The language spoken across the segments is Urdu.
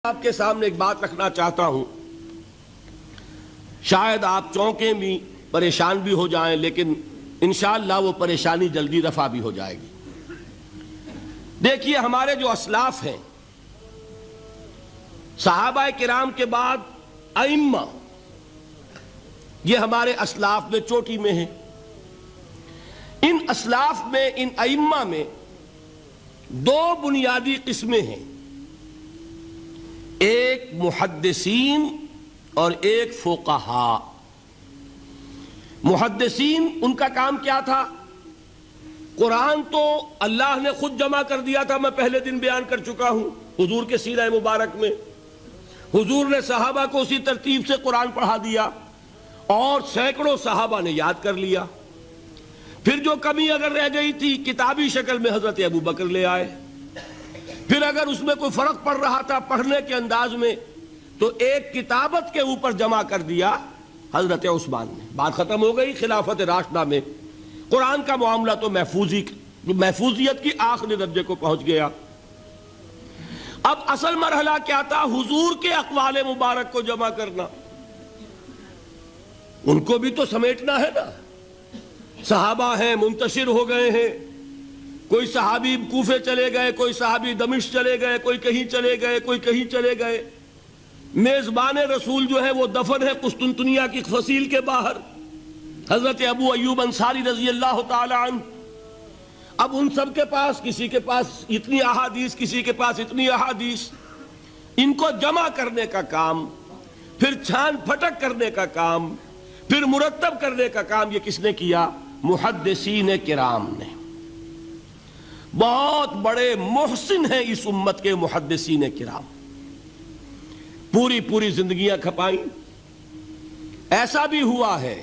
آپ کے سامنے ایک بات رکھنا چاہتا ہوں، شاید آپ چونکیں بھی پریشان بھی ہو جائیں، لیکن انشاءاللہ وہ پریشانی جلدی رفع بھی ہو جائے گی۔ دیکھیے، ہمارے جو اسلاف ہیں، صحابہ کرام کے بعد ائمہ، یہ ہمارے اسلاف میں چوٹی میں ہیں۔ ان اسلاف میں، ان ائمہ میں دو بنیادی قسمیں ہیں، ایک محدثین اور ایک فقہاء۔ محدثین، ان کا کام کیا تھا؟ قرآن تو اللہ نے خود جمع کر دیا تھا، میں پہلے دن بیان کر چکا ہوں حضور کے سیرہ مبارک میں۔ حضور نے صحابہ کو اسی ترتیب سے قرآن پڑھا دیا اور سینکڑوں صحابہ نے یاد کر لیا۔ پھر جو کمی اگر رہ گئی تھی، کتابی شکل میں حضرت ابوبکر لے آئے۔ پھر اگر اس میں کوئی فرق پڑ رہا تھا پڑھنے کے انداز میں، تو ایک کتابت کے اوپر جمع کر دیا حضرت عثمان نے۔ بات ختم ہو گئی۔ خلافت راشدہ میں قرآن کا معاملہ تو محفوظیت کی آخری درجے کو پہنچ گیا۔ اب اصل مرحلہ کیا تھا؟ حضور کے اقوال مبارک کو جمع کرنا، ان کو بھی تو سمیٹنا ہے نا۔ صحابہ ہیں، منتشر ہو گئے ہیں، کوئی صحابی کوفے چلے گئے، کوئی صحابی دمشق چلے گئے، کوئی کہیں چلے گئے، کوئی کہیں چلے گئے۔ میزبان رسول جو ہے وہ دفن ہے قسطنطنیہ کی فصیل کے باہر، حضرت ابو ایوب انصاری رضی اللہ تعالی عنہ۔ اب ان سب کے پاس، کسی کے پاس اتنی احادیث، کسی کے پاس اتنی احادیث، ان کو جمع کرنے کا کام، پھر چھان پھٹک کرنے کا کام، پھر مرتب کرنے کا کام، یہ کس نے کیا؟ محدثین کرام نے۔ بہت بڑے محسن ہیں اس امت کے محدثین کرام، پوری زندگیاں کھپائیں۔ ایسا بھی ہوا ہے،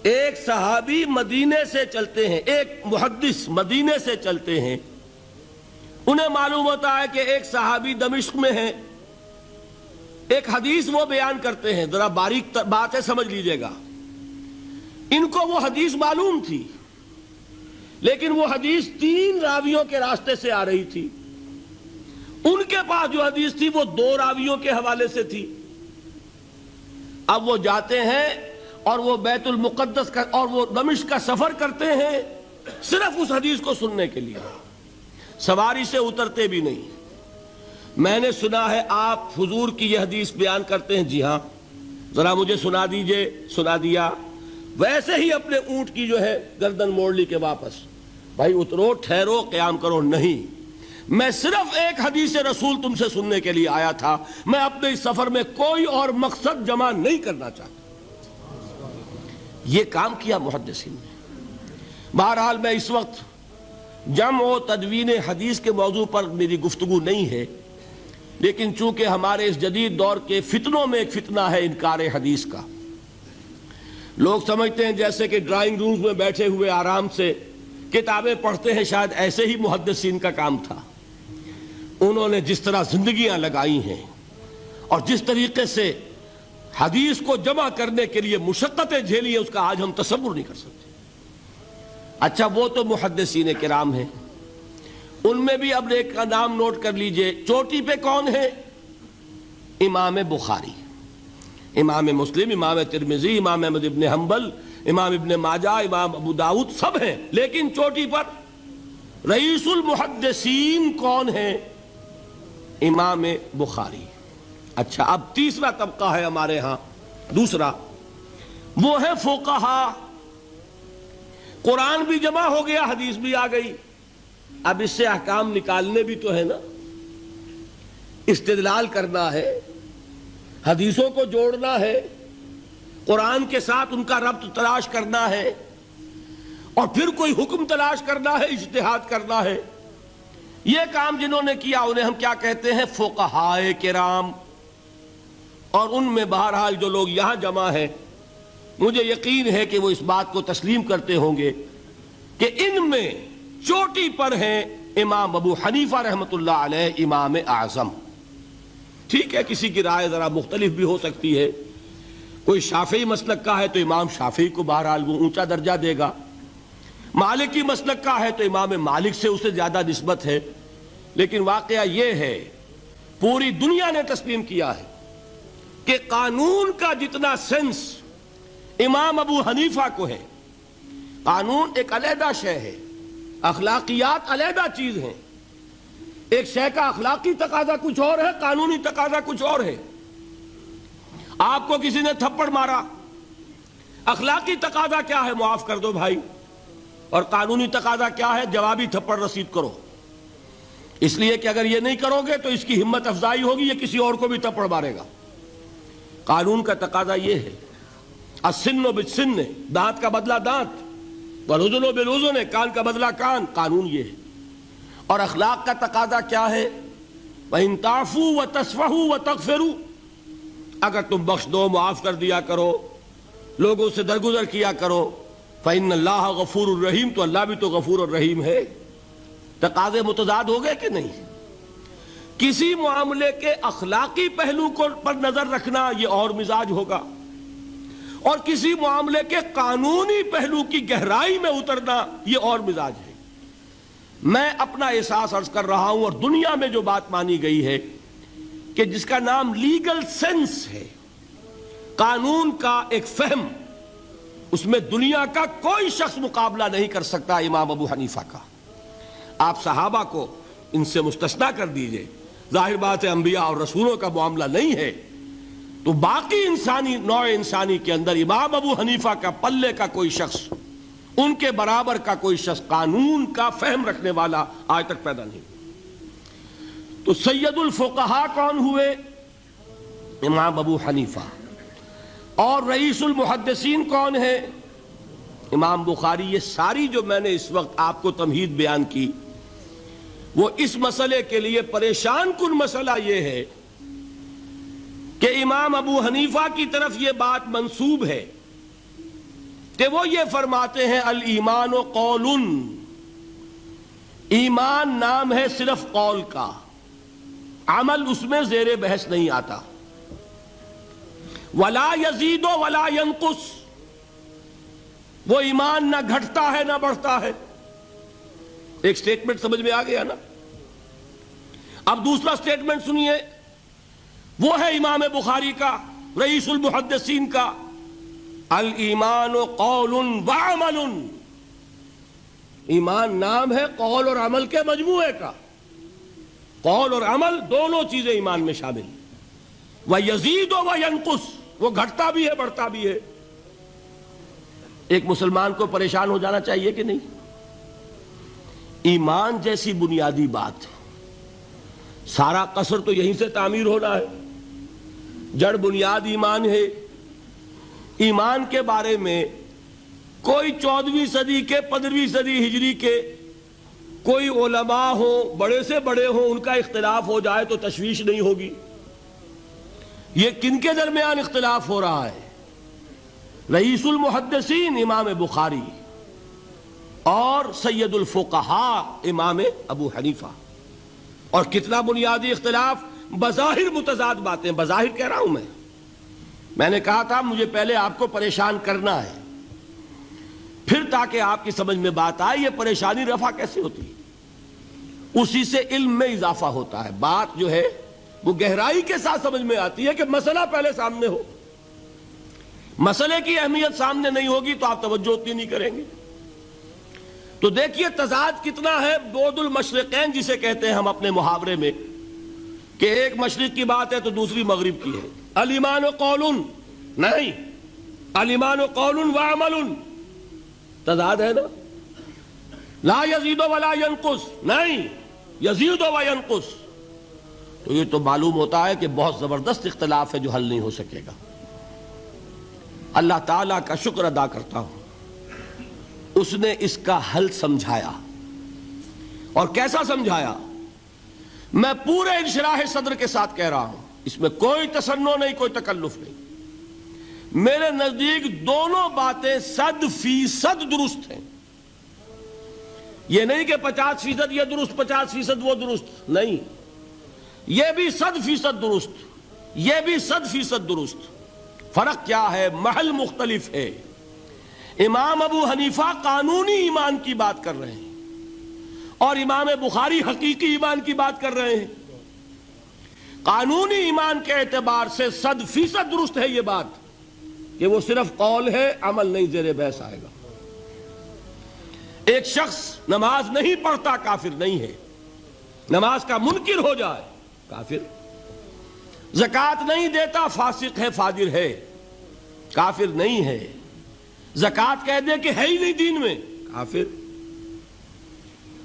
ایک صحابی مدینے سے چلتے ہیں، ایک محدث مدینے سے چلتے ہیں، انہیں معلوم ہوتا ہے کہ ایک صحابی دمشق میں ہے، ایک حدیث وہ بیان کرتے ہیں، ذرا باریک بات ہے، سمجھ لیجئے گا۔ ان کو وہ حدیث معلوم تھی، لیکن وہ حدیث 3 راویوں کے راستے سے آ رہی تھی۔ ان کے پاس جو حدیث تھی وہ 2 راویوں کے حوالے سے تھی۔ اب وہ جاتے ہیں اور وہ بیت المقدس کا اور وہ دمشق کا سفر کرتے ہیں صرف اس حدیث کو سننے کے لیے، سواری سے اترتے بھی نہیں۔ میں نے سنا ہے آپ حضور کی یہ حدیث بیان کرتے ہیں، جی ہاں، ذرا مجھے سنا دیجئے۔ سنا دیا، ویسے ہی اپنے اونٹ کی جو ہے گردن موڑ لی کہ واپس، بھائی اترو، ٹھہرو، قیام کرو۔ نہیں، میں صرف ایک حدیث رسول تم سے سننے کے لیے آیا تھا، میں اپنے اس سفر میں کوئی اور مقصد جمع نہیں کرنا چاہتا۔ یہ کام کیا محدثین نے۔ بہرحال میں اس وقت جمع و تدوین حدیث کے موضوع پر میری گفتگو نہیں ہے، لیکن چونکہ ہمارے اس جدید دور کے فتنوں میں ایک فتنہ ہے انکار حدیث کا۔ لوگ سمجھتے ہیں جیسے کہ ڈرائنگ رومز میں بیٹھے ہوئے آرام سے کتابیں پڑھتے ہیں، شاید ایسے ہی محدثین کا کام تھا۔ انہوں نے جس طرح زندگیاں لگائی ہیں اور جس طریقے سے حدیث کو جمع کرنے کے لیے مشقتیں جھیلی ہیں، اس کا آج ہم تصور نہیں کر سکتے۔ اچھا، وہ تو محدثین کرام ہیں، ان میں بھی اب ایک کا نام نوٹ کر لیجئے، چوٹی پہ کون ہے؟ امام بخاری، امام مسلم، امام ترمذی، امام احمد ابن حنبل، امام ابن ماجہ، امام ابو داؤد، سب ہیں، لیکن چوٹی پر رئیس المحدثین کون ہے؟ امام بخاری۔ اچھا، اب تیسرا طبقہ ہے ہمارے ہاں، دوسرا، وہ ہے فقہاء۔ قرآن بھی جمع ہو گیا، حدیث بھی آ گئی، اب اس سے احکام نکالنے بھی تو ہے نا، استدلال کرنا ہے، حدیثوں کو جوڑنا ہے، قرآن کے ساتھ ان کا ربط تلاش کرنا ہے، اور پھر کوئی حکم تلاش کرنا ہے، اجتہاد کرنا ہے۔ یہ کام جنہوں نے کیا انہیں ہم کیا کہتے ہیں؟ فقہاء کرام۔ اور ان میں بہرحال جو لوگ یہاں جمع ہیں، مجھے یقین ہے کہ وہ اس بات کو تسلیم کرتے ہوں گے کہ ان میں چوٹی پر ہیں امام ابو حنیفہ رحمۃ اللہ علیہ، امام اعظم۔ ٹھیک ہے، کسی کی رائے ذرا مختلف بھی ہو سکتی ہے، کوئی شافعی مسلک کا ہے تو امام شافعی کو بہرحال وہ اونچا درجہ دے گا، مالکی مسلک کا ہے تو امام مالک سے اسے زیادہ نسبت ہے۔ لیکن واقعہ یہ ہے پوری دنیا نے تسلیم کیا ہے کہ قانون کا جتنا سینس امام ابو حنیفہ کو ہے، قانون ایک علیحدہ شے ہے، اخلاقیات علیحدہ چیز ہیں، ایک شے کا اخلاقی تقاضا کچھ اور ہے، قانونی تقاضا کچھ اور ہے۔ آپ کو کسی نے تھپڑ مارا، اخلاقی تقاضا کیا ہے؟ معاف کر دو بھائی، اور قانونی تقاضا کیا ہے؟ جوابی تھپڑ رسید کرو، اس لیے کہ اگر یہ نہیں کرو گے تو اس کی ہمت افزائی ہوگی، یہ کسی اور کو بھی تھپڑ مارے گا۔ قانون کا تقاضا یہ ہے، السن بالسن، دانت کا بدلہ دانت، والاذن بالاذن، کان کا بدلہ کان، قانون یہ ہے۔ اور اخلاق کا تقاضا کیا ہے؟ وَإِن تَعْفُوا وَتَصْفَحُوا وَتَغْفِرُوا، اگر تم بخش دو، معاف کر دیا کرو، لوگوں سے درگزر کیا کرو، فَإِنَّ اللَّهَ غَفُورٌ الرحیم، تو اللہ بھی تو غفور الرحیم ہے۔ تقاضے متضاد ہو گئے کہ نہیں؟ کسی معاملے کے اخلاقی پہلو کو پر نظر رکھنا یہ اور مزاج ہوگا، اور کسی معاملے کے قانونی پہلو کی گہرائی میں اترنا یہ اور مزاج ہے۔ میں اپنا احساس عرض کر رہا ہوں، اور دنیا میں جو بات مانی گئی ہے کہ جس کا نام لیگل سینس ہے، قانون کا ایک فہم، اس میں دنیا کا کوئی شخص مقابلہ نہیں کر سکتا امام ابو حنیفہ کا۔ آپ صحابہ کو ان سے مستثنیٰ کر دیجئے، ظاہر بات ہے انبیاء اور رسولوں کا معاملہ نہیں ہے، تو باقی انسانی نوع انسانی کے اندر امام ابو حنیفہ کا پلے کا کوئی شخص، ان کے برابر کا کوئی شخص قانون کا فہم رکھنے والا آج تک پیدا نہیں۔ تو سید الفقہاء کون ہوئے؟ امام ابو حنیفہ۔ اور رئیس المحدثین کون ہے؟ امام بخاری۔ یہ ساری جو میں نے اس وقت آپ کو تمہید بیان کی، وہ اس مسئلے کے لیے پریشان کن مسئلہ یہ ہے کہ امام ابو حنیفہ کی طرف یہ بات منسوب ہے کہ وہ یہ فرماتے ہیں الایمان قول، ایمان نام ہے صرف قول کا، عمل اس میں زیر بحث نہیں آتا۔ ولا یزید ولا ینقص، وہ ایمان نہ گھٹتا ہے نہ بڑھتا ہے۔ ایک سٹیٹمنٹ سمجھ میں آ گیا نا؟ اب دوسرا سٹیٹمنٹ سنیے، وہ ہے امام بخاری کا، رئیس المحدثین کا، الایمان قول وعمل، ایمان نام ہے قول اور عمل کے مجموعے کا، قول اور عمل دونوں چیزیں ایمان میں شامل ہیں۔ وَيَزِيدُ وَيَنْقُصُ، وہ گھٹتا بھی ہے بڑھتا بھی ہے۔ ایک مسلمان کو پریشان ہو جانا چاہیے کہ نہیں؟ ایمان جیسی بنیادی بات، سارا قصر تو یہیں سے تعمیر ہونا ہے، جڑ بنیاد ایمان ہے۔ ایمان کے بارے میں کوئی 14ویں صدی کے 15ویں صدی ہجری کے کوئی علماء ہوں، بڑے سے بڑے ہوں، ان کا اختلاف ہو جائے تو تشویش نہیں ہوگی۔ یہ کن کے درمیان اختلاف ہو رہا ہے؟ رئیس المحدثین امام بخاری اور سید الفقہاء امام ابو حنیفہ۔ اور کتنا بنیادی اختلاف، بظاہر متضاد باتیں، بظاہر کہہ رہا ہوں میں نے کہا تھا مجھے پہلے آپ کو پریشان کرنا ہے، پھر تاکہ آپ کی سمجھ میں بات آئے یہ پریشانی رفع کیسے ہوتی ہے، اسی سے علم میں اضافہ ہوتا ہے۔ بات جو ہے وہ گہرائی کے ساتھ سمجھ میں آتی ہے کہ مسئلہ پہلے سامنے ہو۔ مسئلے کی اہمیت سامنے نہیں ہوگی تو آپ توجہ اتنی نہیں کریں گے۔ تو دیکھیے تضاد کتنا ہے، بعد المشرقین جسے کہتے ہیں ہم اپنے محاورے میں، کہ ایک مشرق کی بات ہے تو دوسری مغرب کی ہے۔ الایمان قول، نہیں، الایمان قول وعمل، تضاد ہے نا۔ لا یزید ولا ینقص، نہیں، یزید وینقص۔ تو یہ تو معلوم ہوتا ہے کہ بہت زبردست اختلاف ہے جو حل نہیں ہو سکے گا۔ اللہ تعالیٰ کا شکر ادا کرتا ہوں، اس نے اس کا حل سمجھایا۔ اور کیسا سمجھایا؟ میں پورے انشراح صدر کے ساتھ کہہ رہا ہوں، اس میں کوئی تصنع نہیں، کوئی تکلف نہیں۔ میرے نزدیک دونوں باتیں 100% درست ہیں۔ یہ نہیں کہ 50% یہ درست 50% وہ درست، نہیں، یہ بھی 100% درست، یہ بھی 100% درست۔ فرق کیا ہے؟ محل مختلف ہے۔ امام ابو حنیفہ قانونی ایمان کی بات کر رہے ہیں اور امام بخاری حقیقی ایمان کی بات کر رہے ہیں۔ قانونی ایمان کے اعتبار سے 100% درست ہے یہ بات کہ وہ صرف قول ہے، عمل نہیں، زیر بحث آئے گا۔ ایک شخص نماز نہیں پڑھتا کافر نہیں ہے، نماز کا منکر ہو جائے کافر، زکوٰۃ نہیں دیتا فاسق ہے، فاجر ہے، کافر نہیں ہے، زکوٰۃ کہہ دے کہ ہے ہی نہیں دین میں، کافر۔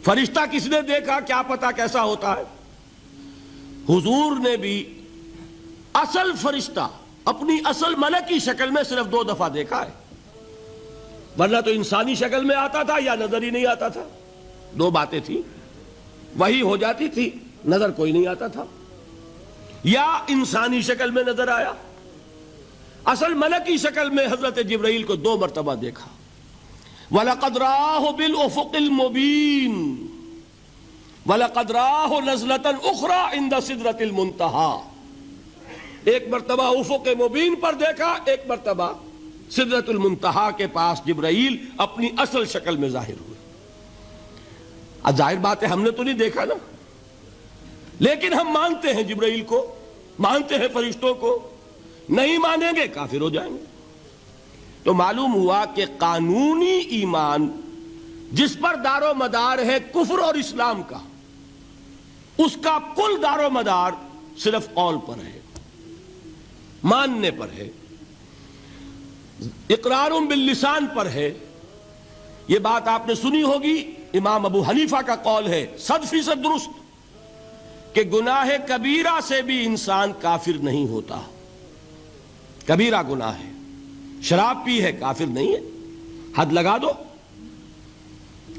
فرشتہ کس نے دیکھا، کیا پتا کیسا ہوتا ہے؟ حضور نے بھی اصل فرشتہ اپنی اصل ملکی شکل میں صرف 2 دفعہ دیکھا ہے، ورنہ تو انسانی شکل میں آتا تھا یا نظر ہی نہیں آتا تھا۔ 2 باتیں تھیں، وہی ہو جاتی تھی، نظر کوئی نہیں آتا تھا، یا انسانی شکل میں نظر آیا۔ اصل ملکی شکل میں حضرت جبرائیل کو 2 مرتبہ دیکھا۔ وَلَقَدْ رَآهُ بِالْأُفُقِ الْمُبِينِ وَلَقَدْ رَآهُ نَزْلَةً أُخْرَى عِنْدَ سِدْرَةِ الْمُنْتَهَى، ایک مرتبہ افق مبین پر دیکھا، ایک مرتبہ سدرۃ المنتہا کے پاس جبرائیل اپنی اصل شکل میں ظاہر ہوئے۔ اب ظاہر بات ہے ہم نے تو نہیں دیکھا نا، لیکن ہم مانتے ہیں جبرائیل کو، مانتے ہیں فرشتوں کو، نہیں مانیں گے کافر ہو جائیں گے۔ تو معلوم ہوا کہ قانونی ایمان جس پر دار و مدار ہے کفر اور اسلام کا، اس کا کل دار و مدار صرف قول پر ہے، ماننے پر ہے، اقرار باللسان پر ہے۔ یہ بات آپ نے سنی ہوگی، امام ابو حنیفہ کا قول ہے 100% درست کہ گناہ کبیرہ سے بھی انسان کافر نہیں ہوتا۔ کبیرہ گناہ ہے، شراب پی ہے، کافر نہیں ہے، حد لگا دو۔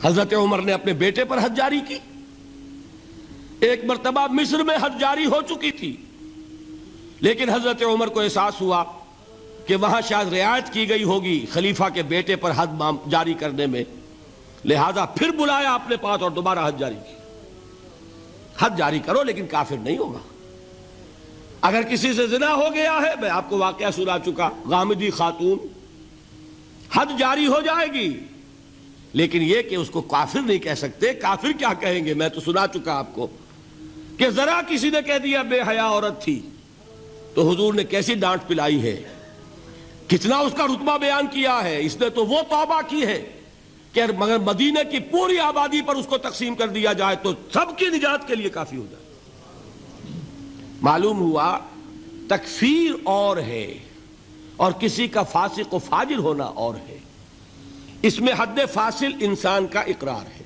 حضرت عمر نے اپنے بیٹے پر حد جاری کی، ایک مرتبہ مصر میں حد جاری ہو چکی تھی، لیکن حضرت عمر کو احساس ہوا کہ وہاں شاید رعایت کی گئی ہوگی خلیفہ کے بیٹے پر حد جاری کرنے میں، لہذا پھر بلایا اپنے پاس اور دوبارہ حد جاری کی۔ حد جاری کرو لیکن کافر نہیں ہوگا۔ اگر کسی سے زنا ہو گیا ہے، میں آپ کو واقعہ سنا چکا، غامدی خاتون، حد جاری ہو جائے گی، لیکن یہ کہ اس کو کافر نہیں کہہ سکتے۔ کافر کیا کہیں گے؟ میں تو سنا چکا آپ کو کہ ذرا کسی نے کہہ دیا بے حیا عورت تھی تو حضور نے کیسی ڈانٹ پلائی ہے، کتنا اس کا رتبہ بیان کیا ہے۔ اس نے تو وہ توبہ کی ہے کہ مگر مدینہ کی پوری آبادی پر اس کو تقسیم کر دیا جائے تو سب کی نجات کے لیے کافی ہو جائے۔ معلوم ہوا تکفیر اور ہے اور کسی کا فاسق و فاجر ہونا اور ہے۔ اس میں حد فاصل انسان کا اقرار ہے۔